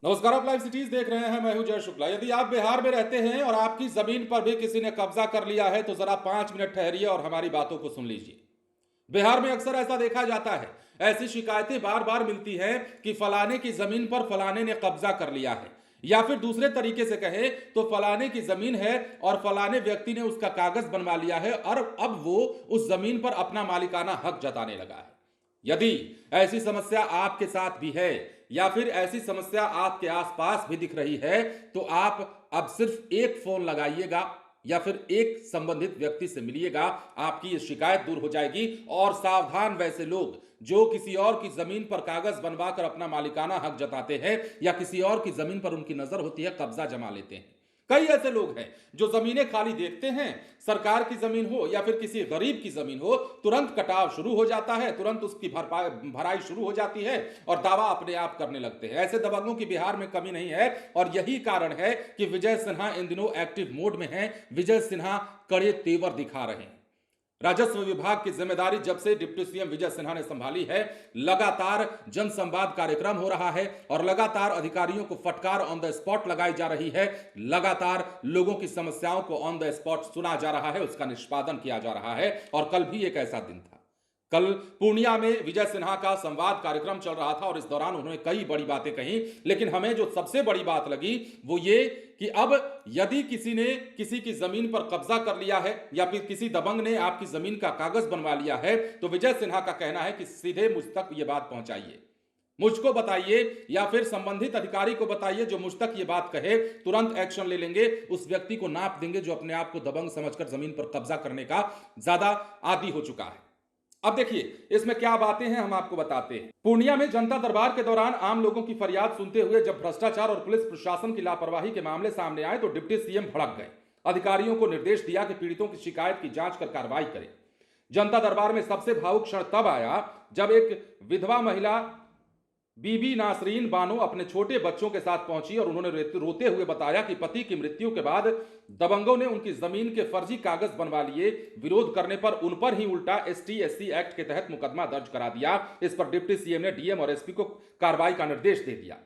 नमस्कार, आप live cities देख रहे हैं। मैं हूं जय शुक्ला। यदि आप बिहार में रहते हैं और आपकी जमीन पर भी किसी ने कब्जा कर लिया है तो जरा 5 मिनट ठहरिए और हमारी बातों को सुन लीजिए। बिहार में अक्सर ऐसा देखा जाता है, ऐसी शिकायतें बार बार मिलती हैं कि फलाने की जमीन पर फलाने ने कब्जा कर लिया है, या फिर दूसरे तरीके से कहे तो फलाने की जमीन है और फलाने व्यक्ति ने उसका कागज बनवा लिया है और अब वो उस जमीन पर अपना मालिकाना हक जताने लगा है। यदि ऐसी समस्या आपके साथ भी है या फिर ऐसी समस्या आपके आसपास भी दिख रही है तो आप अब सिर्फ एक फोन लगाइएगा या फिर एक संबंधित व्यक्ति से मिलिएगा, आपकी ये शिकायत दूर हो जाएगी। और सावधान वैसे लोग जो किसी और की जमीन पर कागज बनवाकर अपना मालिकाना हक जताते हैं या किसी और की जमीन पर उनकी नजर होती है कब्जा जमा लेते हैं। कई ऐसे लोग हैं जो जमीनें खाली देखते हैं, सरकार की जमीन हो या फिर किसी गरीब की जमीन हो, तुरंत कटाव शुरू हो जाता है, तुरंत उसकी भराई शुरू हो जाती है और दावा अपने आप करने लगते हैं। ऐसे दबंगों की बिहार में कमी नहीं है और यही कारण है कि विजय सिन्हा इन दिनों एक्टिव मोड में हैं। विजय सिन्हा कड़े तेवर दिखा रहे हैं। राजस्व विभाग की जिम्मेदारी जब से डिप्टी सीएम विजय सिन्हा ने संभाली है, लगातार जनसंवाद कार्यक्रम हो रहा है और लगातार अधिकारियों को फटकार ऑन द स्पॉट लगाई जा रही है। लगातार लोगों की समस्याओं को ऑन द स्पॉट सुना जा रहा है, उसका निष्पादन किया जा रहा है। और कल भी एक ऐसा दिन था। कल पूर्णिया में विजय सिन्हा का संवाद कार्यक्रम चल रहा था और इस दौरान उन्होंने कई बड़ी बातें कही, लेकिन हमें जो सबसे बड़ी बात लगी वो ये कि अब यदि किसी ने किसी की जमीन पर कब्जा कर लिया है या फिर किसी दबंग ने आपकी जमीन का कागज बनवा लिया है तो विजय सिन्हा का कहना है कि सीधे मुझ तक ये बात पहुंचाइए, मुझको बताइए या फिर संबंधित अधिकारी को बताइए जो मुझ तक ये बात कहे, तुरंत एक्शन ले लेंगे, उस व्यक्ति को नाप देंगे जो अपने आप को दबंग समझकर जमीन पर कब्जा करने का ज्यादा आदी हो चुका है। अब देखिए इसमें क्या बातें हैं, हम आपको बताते हैं। पूर्णिया में जनता दरबार के दौरान आम लोगों की फरियाद सुनते हुए जब भ्रष्टाचार और पुलिस प्रशासन की लापरवाही के मामले सामने आए तो डिप्टी सीएम भड़क गए। अधिकारियों को निर्देश दिया कि पीड़ितों की शिकायत की जांच कर कार्रवाई करें। जनता दरबार में सबसे भावुक क्षण तब आया जब एक विधवा महिला बीबी नासरीन बानो अपने छोटे बच्चों के साथ पहुंची और उन्होंने रोते हुए बताया कि पति की मृत्यु के बाद दबंगों ने उनकी जमीन के फर्जी कागज बनवा लिए। विरोध करने पर उन पर ही उल्टा ST/SC एक्ट के तहत मुकदमा दर्ज करा दिया। इस पर डिप्टी सीएम ने डीएम और एसपी को कार्रवाई का निर्देश दे दिया।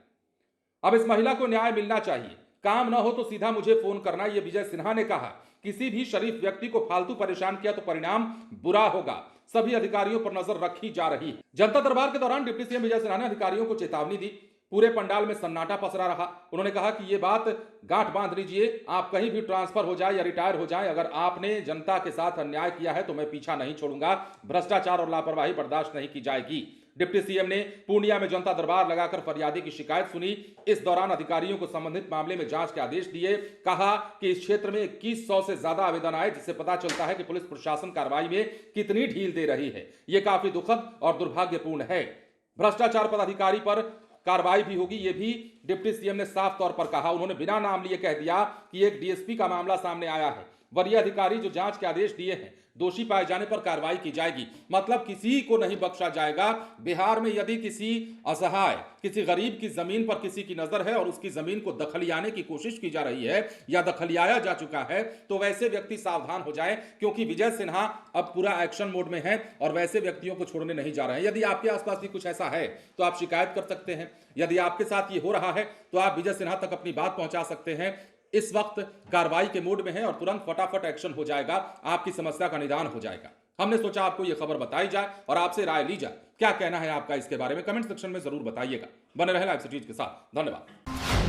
अब इस महिला को न्याय मिलना चाहिए, काम न हो तो सीधा मुझे फोन करना, यह विजय सिन्हा ने कहा। किसी भी शरीफ व्यक्ति को फालतू परेशान किया तो परिणाम बुरा होगा। सभी अधिकारियों पर नजर रखी जा रही है। जनता दरबार के दौरान डिप्टी सीएम विजय सिन्हा ने अधिकारियों को चेतावनी दी। पूरे पंडाल में सन्नाटा पसरा रहा। उन्होंने कहा कि यह बात गांठ बांध लीजिए, आप कहीं भी ट्रांसफर हो जाए या रिटायर हो जाए, अगर आपने जनता के साथ अन्याय किया है तो मैं पीछा नहीं छोड़ूंगा। भ्रष्टाचार और लापरवाही बर्दाश्त नहीं की जाएगी। डिप्टी सीएम ने पूर्णिया में जनता दरबार लगाकर फरियादी की शिकायत सुनी। इस दौरान अधिकारियों को संबंधित मामले में जांच के आदेश दिए। कहा कि इस क्षेत्र में 2100 से ज्यादा आवेदन आए, जिससे पता चलता है कि पुलिस प्रशासन कार्रवाई में कितनी ढील दे रही है। यह काफी दुखद और दुर्भाग्यपूर्ण है। भ्रष्टाचार पदाधिकारी पर कार्रवाई भी होगी, यह भी डिप्टी सीएम ने साफ तौर पर कहा। उन्होंने बिना नाम लिए कह दिया कि एक डीएसपी का मामला सामने आया है, वरीय अधिकारी जो जांच के आदेश दिए हैं, दोषी पाए जाने पर कार्रवाई की जाएगी। मतलब किसी को नहीं बख्शा जाएगा। बिहार में यदि किसी असहाय, किसी गरीब की जमीन पर किसी की नजर है और उसकी जमीन को दखलियाने की कोशिश की जा रही है या दखलियाया जा चुका है तो वैसे व्यक्ति सावधान हो जाए, क्योंकि विजय सिन्हा अब पूरा एक्शन मोड में है और वैसे व्यक्तियों को छोड़ने नहीं जा रहे हैं। यदि आपके आसपास भी कुछ ऐसा है तो आप शिकायत कर सकते हैं। यदि आपके साथ ये हो रहा है तो आप विजय सिन्हा तक अपनी बात पहुंचा सकते हैं। इस वक्त कार्रवाई के मूड में है और तुरंत फटाफट एक्शन हो जाएगा, आपकी समस्या का निदान हो जाएगा। हमने सोचा आपको यह खबर बताई जाए और आपसे राय ली जाए। क्या कहना है आपका इसके बारे में कमेंट सेक्शन में जरूर बताइएगा। बने रहे लाइव सिटीज के साथ। धन्यवाद।